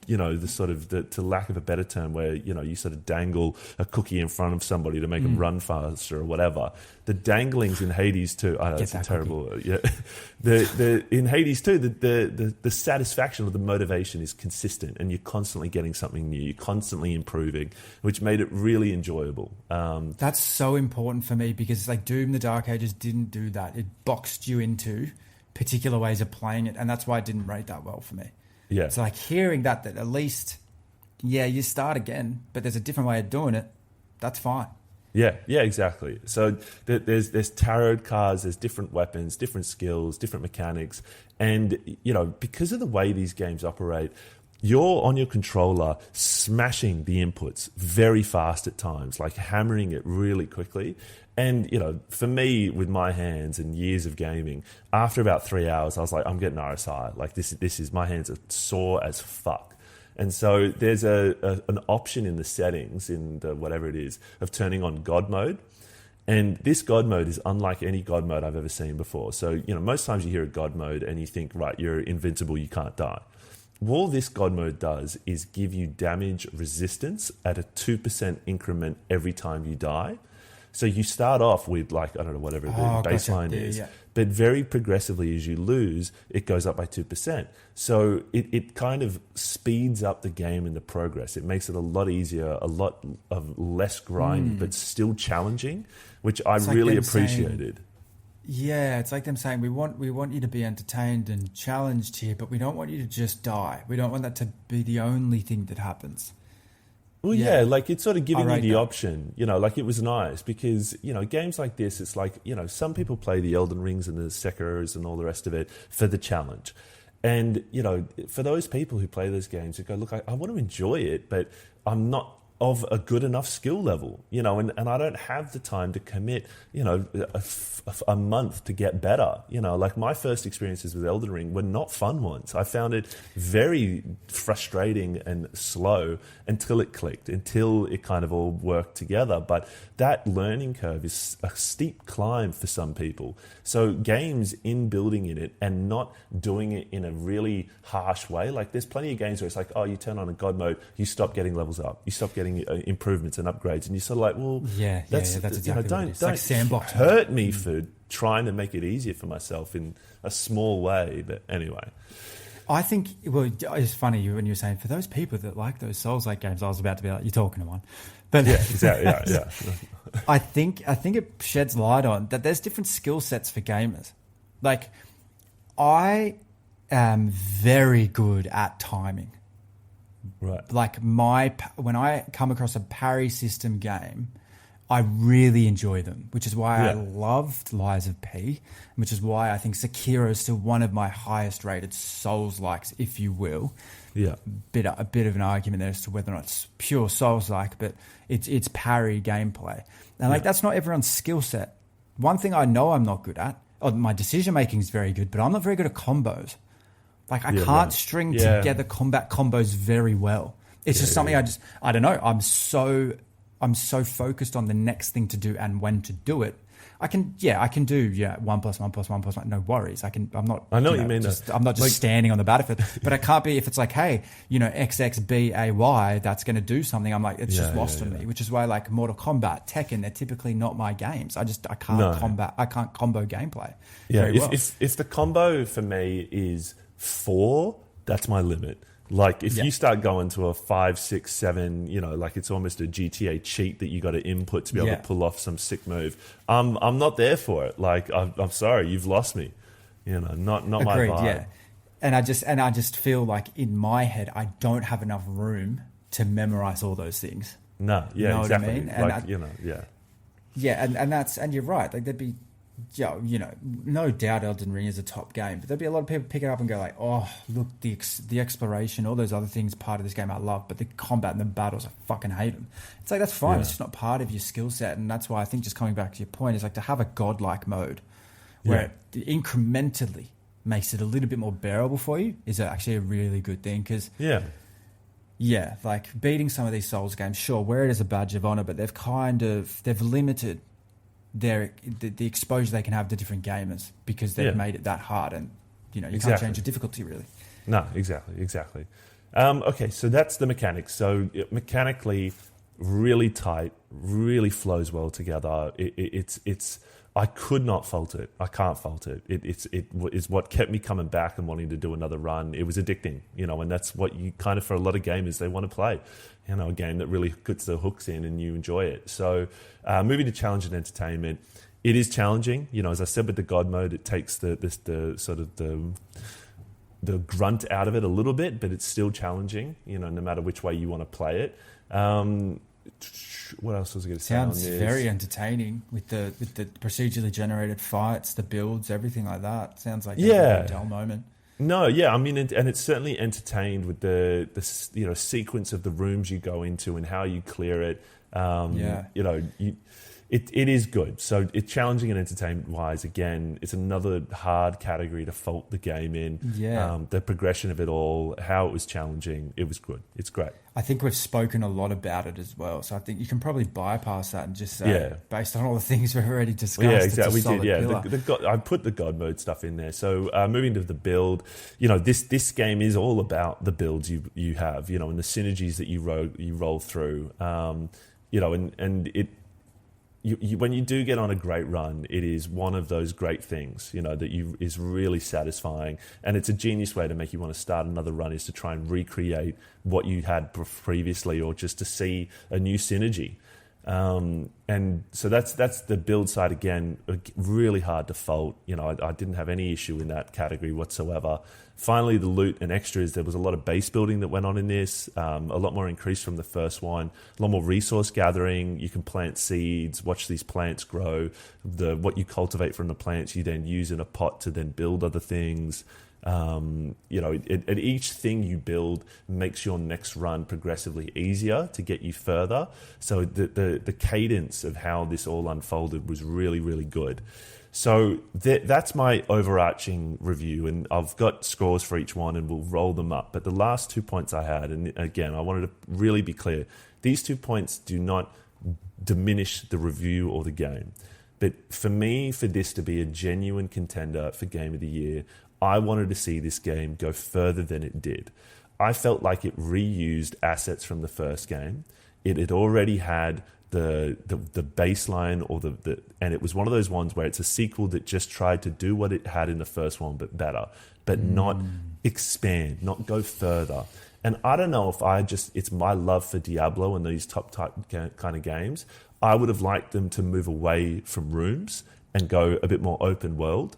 the sort of, to lack of a better term, where, you sort of dangle a cookie in front of somebody to make them run faster or whatever. The danglings in Hades 2, I know it's terrible. Yeah. In Hades 2, the satisfaction or the motivation is consistent, and you're constantly getting something new. You're constantly improving, which made it really enjoyable. That's so important for me, because like Doom, the Dark Ages didn't do that. It boxed you into particular ways of playing it, and that's why it didn't rate that well for me. Yeah. It's like hearing that at least, yeah, you start again, but there's a different way of doing it. That's fine. Yeah, exactly. So there's tarot cards, there's different weapons, different skills, different mechanics. And, because of the way these games operate, you're on your controller smashing the inputs very fast at times, like hammering it really quickly. And, for me, with my hands and years of gaming, after about 3 hours, I was like, I'm getting RSI. Like, this is my hands are sore as fuck. And so there's an option in the settings, in the whatever it is, of turning on God mode. And this God mode is unlike any God mode I've ever seen before. So, most times you hear a God mode and you think, right, you're invincible, you can't die. All this God mode does is give you damage resistance at a 2% increment every time you die. So you start off with whatever the baseline is. Yeah. But very progressively as you lose, it goes up by 2%. So it kind of speeds up the game and the progress. It makes it a lot easier, a lot of less grind, but still challenging, which I really appreciated. It's like them saying, we want you to be entertained and challenged here, but we don't want you to just die. We don't want that to be the only thing that happens. Well, like it's sort of giving you the option, it was nice because, games like this, it's like, some people play the Elden Rings and the Sekiros and all the rest of it for the challenge. And, for those people who play those games who go, look, I want to enjoy it, but I'm not of a good enough skill level, and I don't have the time to commit, a month to get better. Like my first experiences with Elden Ring were not fun ones. I found it very frustrating and slow until it clicked, until it kind of all worked together. But that learning curve is a steep climb for some people. So games in building in it and not doing it in a really harsh way. Like there's plenty of games where it's like, oh, you turn on a God mode, you stop getting levels up, you stop getting improvements and upgrades, and you're sort of like, well, that's exactly don't like sandbox hurt me for trying to make it easier for myself in a small way. But anyway, I think, well, it's funny when you were saying for those people that like those Souls-like games, I was about to be like, you're talking to one. But yeah, exactly. Yeah. I think it sheds light on that there's different skill sets for gamers. Like, I am very good at timing. Right. Like when I come across a parry system game, I really enjoy them, which is why I loved Lies of P, which is why I think Sekiro is still one of my highest rated Souls-likes, if you will. Yeah. A bit of an argument there as to whether or not it's pure Souls-like, but it's parry gameplay. And that's not everyone's skill set. One thing I know I'm not good at, my decision making is very good, but I'm not very good at combos. Like I can't string together combat combos very well. It's just something I don't know. I'm so focused on the next thing to do and when to do it. I can do 1 + 1 + 1 + 1. No worries. I know what you mean. I'm not just standing on the battlefield, but I can't be if it's like, hey, XXBAY, that's going to do something. I'm like, it's just lost on me, which is why like Mortal Kombat, Tekken, they're typically not my games. I can't combat. I can't combo gameplay. Yeah, if the combo for me is 4, that's my limit. Like if you start going to a 5, 6, 7, like it's almost a GTA cheat that you got to input to be able to pull off some sick move. I'm not there for it. Like I'm sorry, you've lost me. Not my vibe. Yeah. And I just feel like in my head I don't have enough room to memorize all those things. No, yeah, you know exactly. What I mean? And yeah. Yeah, and you're right. Like there'd be. No doubt Elden Ring is a top game, but there'll be a lot of people pick it up and go like, oh, look, the exploration, all those other things part of this game I love, but the combat and the battles, I fucking hate them. It's like, that's fine. It's just not part of your skill set. And that's why I think, just coming back to your point, is like to have a godlike mode where it incrementally makes it a little bit more bearable for you is actually a really good thing. Because like beating some of these Souls games, sure, where it is a badge of honor, but they've limited the exposure they can have to different gamers because they've made it that hard, and you can't change the difficulty really. No, exactly. Okay, so that's the mechanics. So mechanically, really tight, really flows well together. It's I could not fault it. I can't fault it. It is what kept me coming back and wanting to do another run. It was addicting, and that's what you kind of, for a lot of gamers, they want to play. A game that really puts the hooks in and you enjoy it. So moving to challenge and entertainment, It is challenging, as I said with the God mode, it takes the sort of the grunt out of it a little bit, but it's still challenging, no matter which way you want to play it. What else was I going to say on this? Sounds very entertaining with the procedurally generated fights, the builds, everything like that. Sounds like a dull moment. No, yeah, I mean, and it's certainly entertained with the sequence of the rooms you go into and how you clear it. It is good. So it's challenging and entertainment-wise. Again, it's another hard category to fault the game in. Yeah. The progression of it all, how it was challenging, it was good. It's great. I think we've spoken a lot about it as well. So I think you can probably bypass that and just say, based on all the things we've already discussed, yeah, exactly. It's a We did, pillar. I put the God mode stuff in there. So moving to the build, this game is all about the builds you have, and the synergies that you roll through, and it. When you do get on a great run, it is one of those great things, that is really satisfying. And it's a genius way to make you want to start another run, is to try and recreate what you had previously, or just to see a new synergy. And so that's the build side. Again, really hard to fault. I didn't have any issue in that category whatsoever. Finally, the loot and extras, there was a lot of base building that went on in this, a lot more increase from the first one, a lot more resource gathering. You can plant seeds, watch these plants grow. What you cultivate from the plants, you then use in a pot to then build other things. Each thing you build makes your next run progressively easier to get you further. So the cadence of how this all unfolded was really, really good. So that's my overarching review, and I've got scores for each one, and we'll roll them up. But the last 2 points I had, and again, I wanted to really be clear, these 2 points do not diminish the review or the game. But for me, for this to be a genuine contender for Game of the Year, I wanted to see this game go further than it did. I felt like it reused assets from the first game. It had already had the baseline, or and it was one of those ones where it's a sequel that just tried to do what it had in the first one, but better, but not expand, not go further. And I don't know if it's my love for Diablo and these top type kind of games. I would have liked them to move away from rooms and go a bit more open world,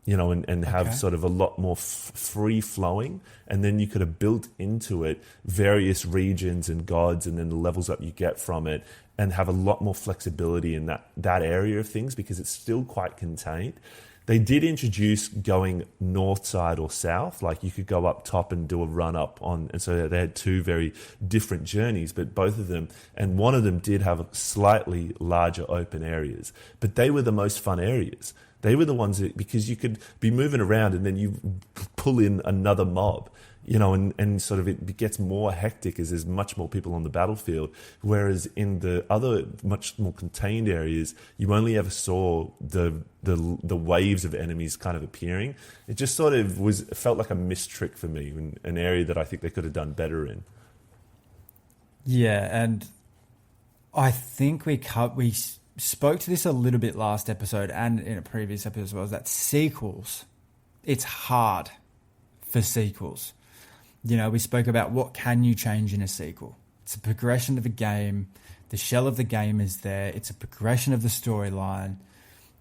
and have sort of a lot more free flowing. And then you could have built into it various regions and gods, and then the levels up you get from it, and have a lot more flexibility in that area of things, because it's still quite contained. They did introduce going north side or south, like you could go up top and do a run up on, and so they had two very different journeys, but both of them, and one of them did have slightly larger open areas, but they were the most fun areas. They were the ones that, because you could be moving around and then you pull in another mob, and sort of it gets more hectic as there's much more people on the battlefield. Whereas in the other much more contained areas, you only ever saw the waves of enemies kind of appearing. It just sort of felt like a missed trick for me, in an area that I think they could have done better in. Yeah, and I think we spoke to this a little bit last episode and in a previous episode as well, is that sequels, it's hard for sequels. We spoke about what can you change in a sequel. It's a progression of a game. The shell of the game is there. It's a progression of the storyline.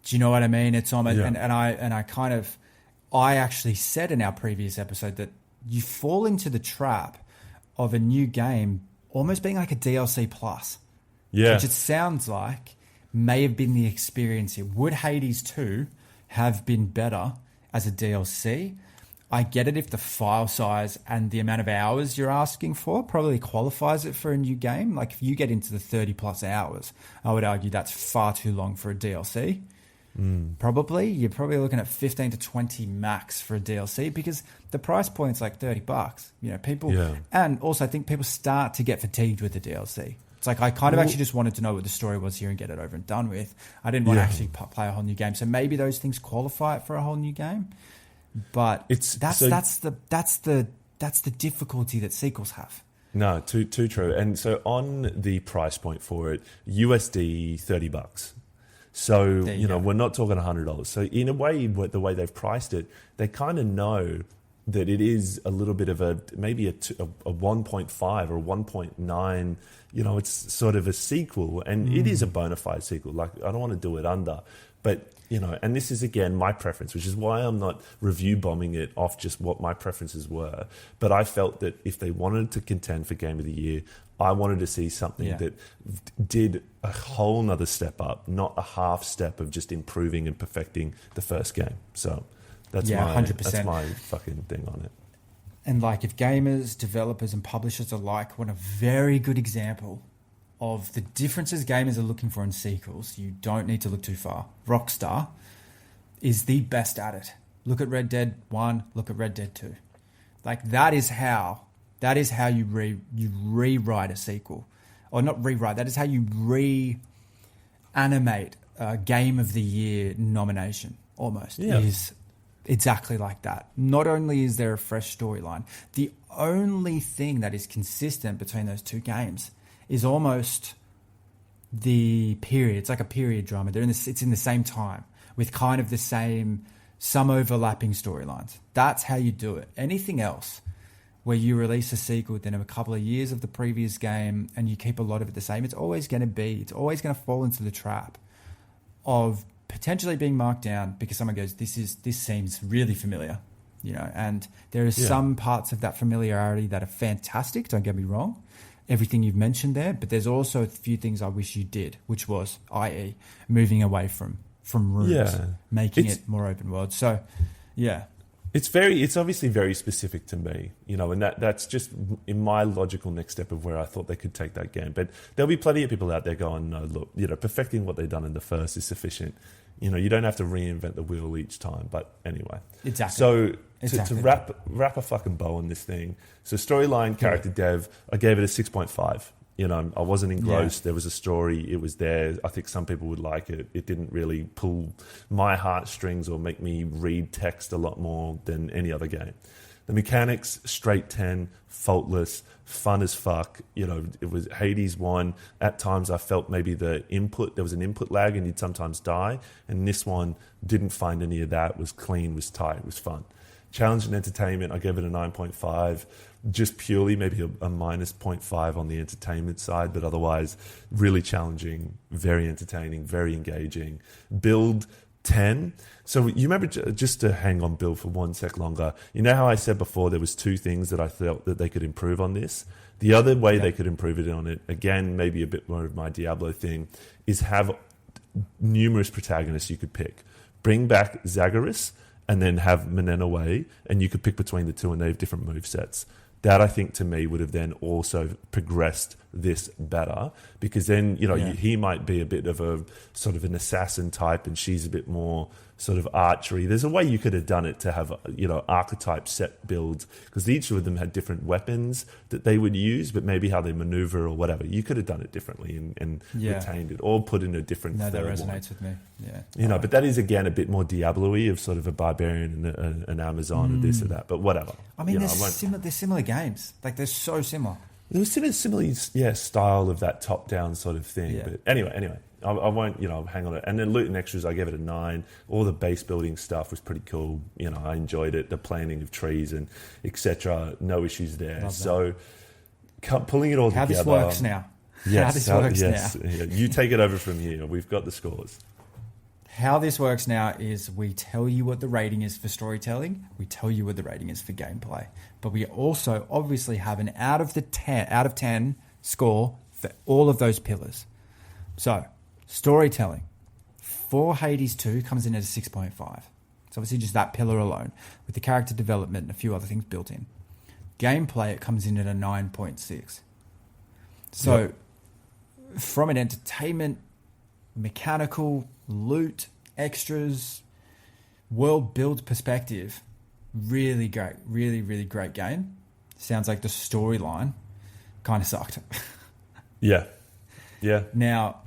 Do you know what I mean? It's almost, I actually said in our previous episode that you fall into the trap of a new game almost being like a DLC plus. Yeah. Which it sounds like may have been the experience here. Would Hades 2 have been better as a DLC? I get it if the file size and the amount of hours you're asking for probably qualifies it for a new game. Like if you get into the 30 plus hours, I would argue that's far too long for a DLC. Probably. You're probably looking at 15 to 20 max for a DLC, because the price point's like $30. People, and also I think people start to get fatigued with the DLC. It's like I kind of actually just wanted to know what the story was here and get it over and done with. I didn't want to actually play a whole new game. So maybe those things qualify it for a whole new game. But that's the difficulty that sequels have. No, too true. And so on the price point for it, USD $30. So we're not talking $100. So in a way, the way they've priced it, they kind of know that it is a little bit of maybe a 1.5 or 1.9. It's sort of a sequel, and it is a bona fide sequel. Like, I don't want to do it under, But, and this is, again, my preference, which is why I'm not review bombing it off just what my preferences were. But I felt that if they wanted to contend for Game of the Year, I wanted to see something that did a whole nother step up, not a half step of just improving and perfecting the first game. So that's 100%. That's my fucking thing on it. And like, if gamers, developers, and publishers alike want a very good example of the differences gamers are looking for in sequels, you don't need to look too far. Rockstar is the best at it. Look at Red Dead 1, look at Red Dead 2. Like, that is how you rewrite a sequel. Or not rewrite, that is how you reanimate a Game of the Year nomination, almost. Yeah. It is exactly like that. Not only is there a fresh storyline, the only thing that is consistent between those two games is almost the period. It's like a period drama. It's in the same time with kind of the same, some overlapping storylines. That's how you do it. Anything else where you release a sequel within a couple of years of the previous game and you keep a lot of it the same, it's always going to fall into the trap of potentially being marked down because someone goes, this seems really familiar, and there are some parts of that familiarity that are fantastic, don't get me wrong, everything you've mentioned there, but there's also a few things I wish you did, which was, i.e., moving away from rooms, making it more open world. So, yeah. It's obviously very specific to me, and that's just in my logical next step of where I thought they could take that game. But there'll be plenty of people out there going, no, look, perfecting what they've done in the first is sufficient. You don't have to reinvent the wheel each time. But anyway. Exactly. So to wrap a fucking bow on this thing. So storyline, character dev, I gave it a 6.5. I wasn't engrossed. There was a story. It was there. I think some people would like it. It didn't really pull my heartstrings or make me read text a lot more than any other game. The mechanics, straight 10, faultless, fun as fuck. It was Hades 1. At times I felt maybe there was an input lag and you'd sometimes die. And this one didn't find any of that. It was clean, was tight, was fun. Challenge and entertainment, I gave it a 9.5. Just purely maybe a minus 0.5 on the entertainment side, but otherwise really challenging, very entertaining, very engaging. Build 10. So you remember, just to hang on Bill for 1 sec longer, how I said before there was two things that I felt that they could improve on this? The other way they could improve it on it, again, maybe a bit more of my Diablo thing, is have numerous protagonists you could pick. Bring back Zagreus and then have Menenaway, and you could pick between the two and they have different movesets. That, I think, to me, would have then also progressed this better, because then, he might be a bit of a sort of an assassin type and she's a bit more sort of archery. There's a way you could have done it to have, archetype set builds, because each of them had different weapons that they would use, but maybe how they maneuver or whatever. You could have done it differently and retained it, or put in a different that resonates one. with me. Yeah. But that is, again, a bit more Diablo-y of sort of a barbarian and an Amazon and this or that, but whatever. I mean, they're similar games. Like, they're so similar. There was similar style of that top-down sort of thing. Yeah. But anyway, I won't, hang on it. And then loot and extras, I gave it a 9. All the base building stuff was pretty cool. I enjoyed it. The planting of trees and etc. No issues there. So pulling it all together. How this works now. Yes. Yeah. You take it over from here. We've got the scores. How this works now is we tell you what the rating is for storytelling. We tell you what the rating is for gameplay. But we also obviously have an out of 10 score for all of those pillars. So, storytelling for Hades 2 comes in at a 6.5. It's obviously just that pillar alone, with the character development and a few other things built in. Gameplay, it comes in at a 9.6. So, from an entertainment, mechanical, loot, extras, world build perspective, really great, really, really great game. Sounds like the storyline kind of sucked. Yeah. Now,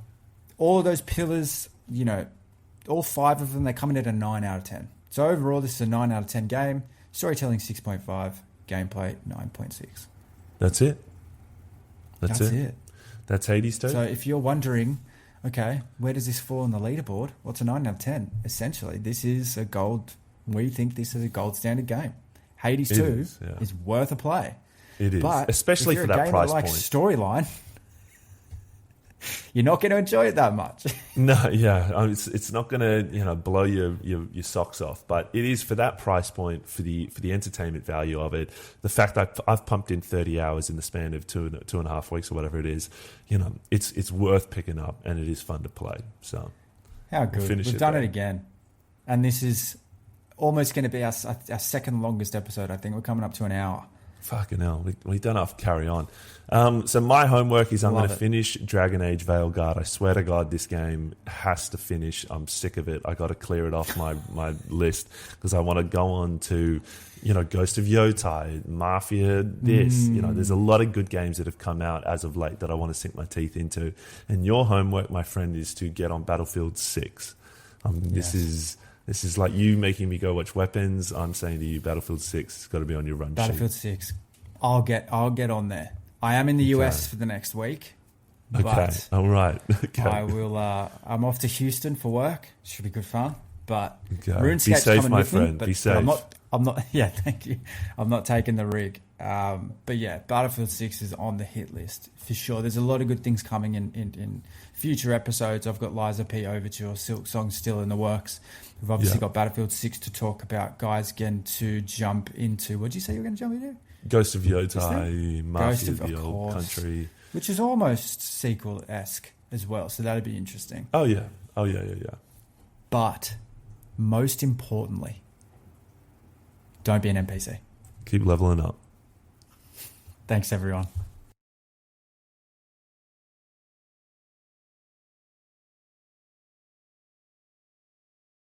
all of those pillars, all 5 of them, they come in at a 9 out of 10. So overall, this is a 9 out of 10 game. Storytelling 6.5, gameplay 9.6. That's it. That's it. That's Hades 2. So if you're wondering, okay, where does this fall on the leaderboard? Well, it's a 9 out of 10. Essentially, we think this is a gold standard game. Hades 2 is worth a play. It is, but especially for that price point. Storyline, you're not going to enjoy it that much. No, yeah, it's not going to blow your socks off, but it is for that price point, for the entertainment value of it. The fact that I've pumped in 30 hours in the span of two and a half weeks or whatever it is, it's worth picking up, and it is fun to play. So how good we've done it again, and this is almost going to be our second longest episode. I think we're coming up to an hour. Fucking hell, we don't have to carry on. So my homework is I'm going to finish Dragon Age Veilguard. I swear to God, this game has to finish. I'm sick of it. I got to clear it off my list because I want to go on to, Ghost of Yotai, Mafia, this. There's a lot of good games that have come out as of late that I want to sink my teeth into. And your homework, my friend, is to get on Battlefield 6. Yes. This is like you making me go watch Weapons. I'm saying to you, Battlefield 6 has got to be on your run sheet. Battlefield 6. I'll get on there. I am in the US for the next week. Okay. All right. Okay. I will. I'm off to Houston for work. Should be good fun. But RuneScape's be safe, my friend. Be safe. I'm not. Yeah, thank you. I'm not taking the rig. But yeah, Battlefield 6 is on the hit list for sure. There's a lot of good things coming in future episodes. I've got Liza P. Overture, Silk Song still in the works. We've obviously got Battlefield 6 to talk about. Guys, getting to jump into. What did you say you were going to jump into? Ghost of Yotai, Mafia, the Old Country, which is almost sequel-esque as well. So that'd be interesting. Oh yeah. But most importantly, don't be an NPC. Keep leveling up. Thanks, everyone.